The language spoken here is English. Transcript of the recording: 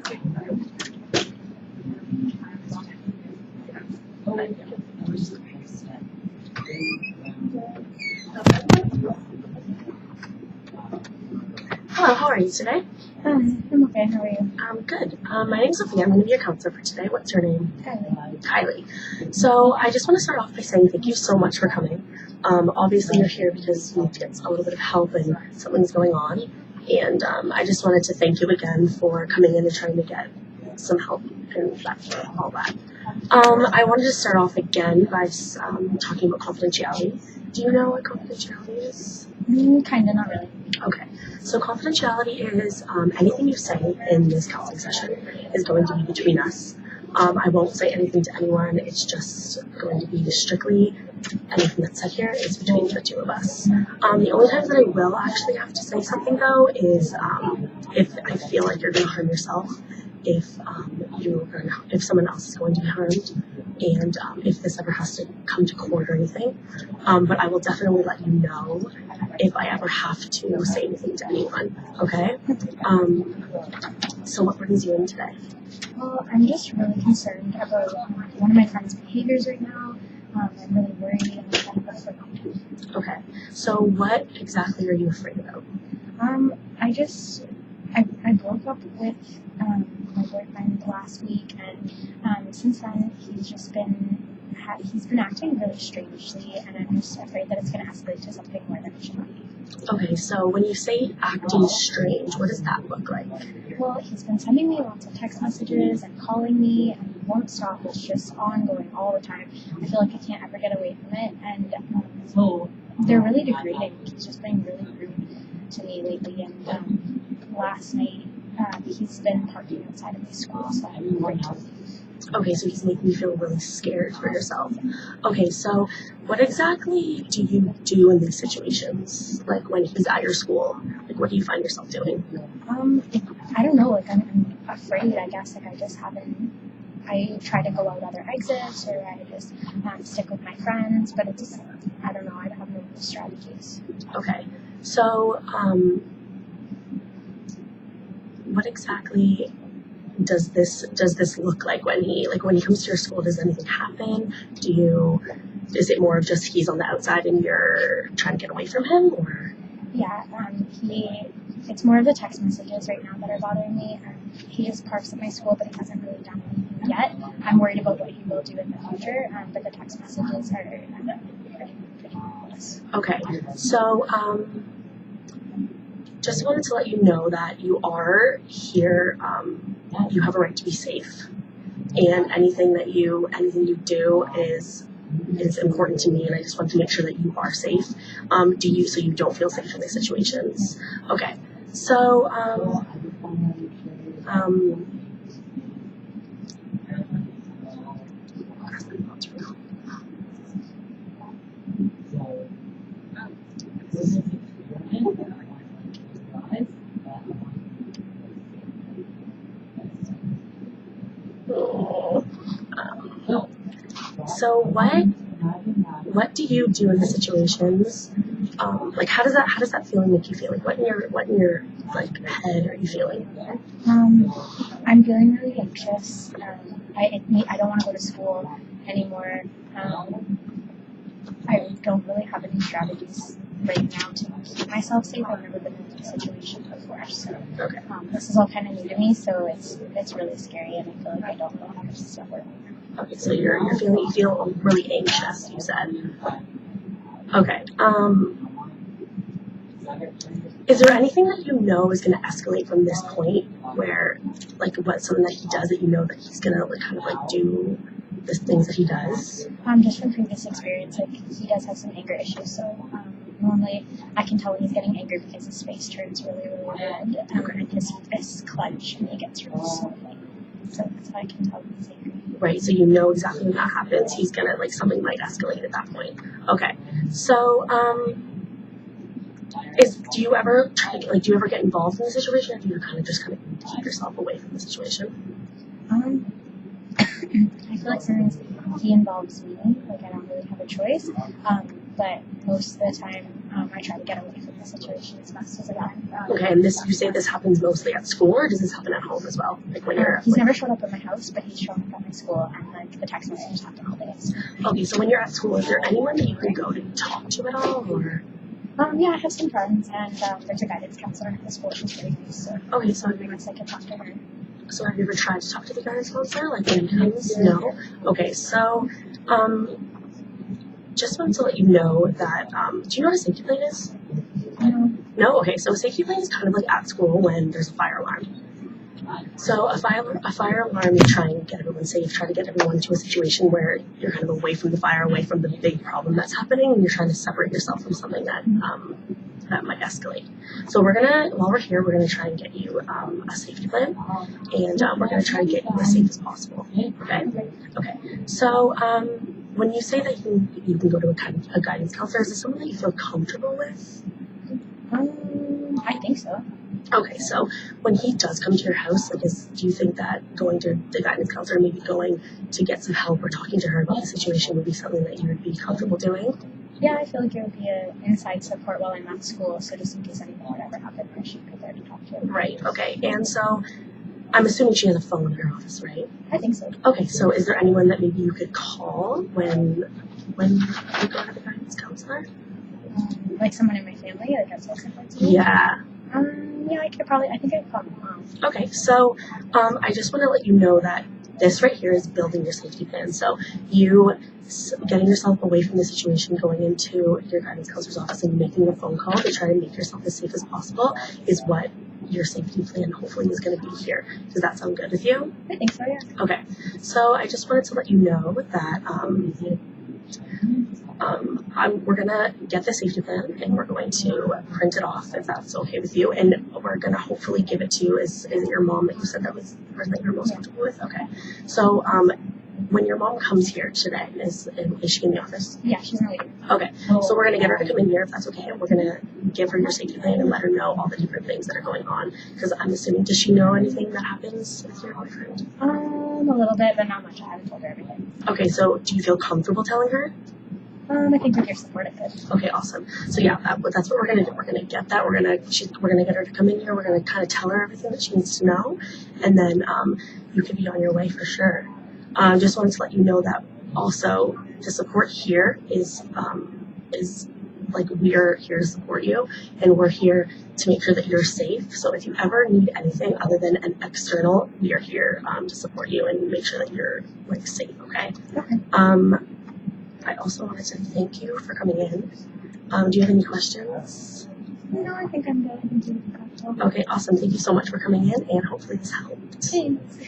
Hello, how are you today? I'm okay. How are you? I'm good. My name's Sofia. I'm going to be your counselor for today. What's your name? Kylie. So I just want to start off by saying thank you so much for coming. Obviously you're here because you need to get a little bit of help and something's going on. And I just wanted to thank you again for coming in and trying to get some help and all that. I wanted to start off again by talking about confidentiality. Do you know what confidentiality is? Kinda, not really. Okay, so confidentiality is anything you say in this counseling session is going to be between us. I won't say anything to anyone. It's just going to be strictly anything that's said here is between the two of us. The only times that I will actually have to say something though is if I feel like you're going to harm yourself, if someone else is going to be harmed, and if this ever has to come to court or anything. But I will definitely let you know if I ever have to say anything to anyone, okay? So what brings you in today? Well, I'm just really concerned about one of my friend's behaviors right now. I'm really worried and I'm kind of afraid. Okay, so what exactly are you afraid about? I broke up with my boyfriend last week, and since then he's been acting really strangely, and I'm just afraid that it's going to escalate to something more than it should be. Okay, so when you say acting strange, what does that look like? Well, he's been sending me lots of text messages and calling me, and he won't stop. It's just ongoing all the time. I feel like I can't ever get away from it, and they're really degrading. He's just been really rude to me lately, and last night he's been parking outside of my school, so I'm afraid to leave. Okay, so he's making you feel really scared for yourself. Okay, so what exactly do you do in these situations? Like when he's at your school, like what do you find yourself doing? I don't know, like I'm afraid, I guess, like I try to go out other exits, or I just stick with my friends, but it's, I don't know, I have no strategies. Okay, so what exactly does this look like when he comes to your school? Does anything happen? Is it more of just he's on the outside and you're trying to get away from him, or? Yeah, it's more of the text messages right now that are bothering me. He just parks at my school, but he hasn't really done anything yet. I'm worried about what he will do in the future, but the text messages are pretty obvious. Okay, so just wanted to let you know that you are here. You have a right to be safe, and anything you do is important to me, and I just want to make sure that you are safe. So you don't feel safe in these situations? Okay, so So what do you do in the situations? Like how does that feeling make you feel? Like what in your like head are you feeling? I'm feeling really anxious. I don't want to go to school anymore. I don't really have any strategies right now to keep myself safe. I've never been in a situation before, so Okay. This is all kind of new to me. So it's really scary, and I feel like I don't know how to start. Okay, so you feel really anxious, you said. Okay. Is there anything that you know is going to escalate from this point, where like what's something that he does that you know that he's going to like kind of like do the things that he does? Just from previous experience, like he does have some anger issues, so normally I can tell when he's getting angry because his face turns really, really red, and his fists clench, and he gets really sweaty. So that's how I can tell when he's angry. Right, so you know exactly when that happens, he's gonna like something might escalate at that point. Okay, so do you ever get involved in the situation, or do you kind of keep yourself away from the situation? I feel like sometimes he involves me, like I don't really have a choice, but most of the time I try to get away from the situation as best as I can. Okay, and you say this happens mostly at school, or does this happen at home as well? Like when you're he's never showed up at my house, but he's shown up at my school, and like the text messages happen all day. Okay, so when you're at school, is there anyone that you can go to talk to at all, or? Yeah, I have some friends, and there's a guidance counselor at the school. She's really nice, so okay, so I guess I can talk to her. So have you ever tried to talk to the guidance counselor, like any times? No? Okay, so, just wanted to let you know that, do you know what a safety plan is? No. No? Okay, so a safety plan is kind of like at school when there's a fire alarm. So a fire alarm, you try and get everyone safe, try to get everyone to a situation where you're kind of away from the fire, away from the big problem that's happening, and you're trying to separate yourself from something that might escalate. So while we're here, we're gonna try and get you a safety plan, and we're gonna try and get you as safe as possible. Okay? Okay. So when you say that you can go to a guidance counselor, is this something that you feel comfortable with? I think so. Okay, so when he does come to your house, do you think that going to the guidance counselor, maybe going to get some help or talking to her about the situation would be something that you would be comfortable doing? Yeah, I feel like it would be an inside support while I'm at school, so just in case anything would ever happen, I should be there to talk to her. Right, okay. And so I'm assuming she has a phone in her office, right? I think so. Okay, so is there anyone that maybe you could call when you go to the guidance counselor? Like someone in my family, like outside someone? Yeah. Yeah, I think I'd call my mom. Okay, so I just want to let you know that this right here is building your safety plan. So you getting yourself away from the situation, going into your guidance counselor's office and making a phone call to try to make yourself as safe as possible is what your safety plan hopefully is going to be here. Does that sound good with you? I think so, yeah. Okay, so I just wanted to let you know that we're going to get the safety plan and we're going to print it off if that's okay with you, and we're going to hopefully give it to you. Is it your mom that you said that was the person that you're most comfortable with? Okay, so when your mom comes here today, is she in the office? Yeah, she's in the waiting room. Okay, so we're going to get her to come in here if that's okay, and we're going to give her your safety plan and let her know all the different things that are going on, because I'm assuming, does she know anything that happens with your boyfriend? A little bit, but not much. I haven't told her everything. Okay, so do you feel comfortable telling her? I think with your support, it could. Okay, awesome. So yeah, that's what we're gonna do. We're gonna get that. We're gonna get her to come in here. We're gonna kind of tell her everything that she needs to know, and then you can be on your way for sure. Just wanted to let you know that also the support here is like we're here to support you, and we're here to make sure that you're safe. So if you ever need anything other than an external, we are here to support you and make sure that you're like safe. Okay. Okay. I also wanted to thank you for coming in. Do you have any questions? No, I think I'm good. Okay, awesome. Thank you so much for coming in, and hopefully this helped. Thanks.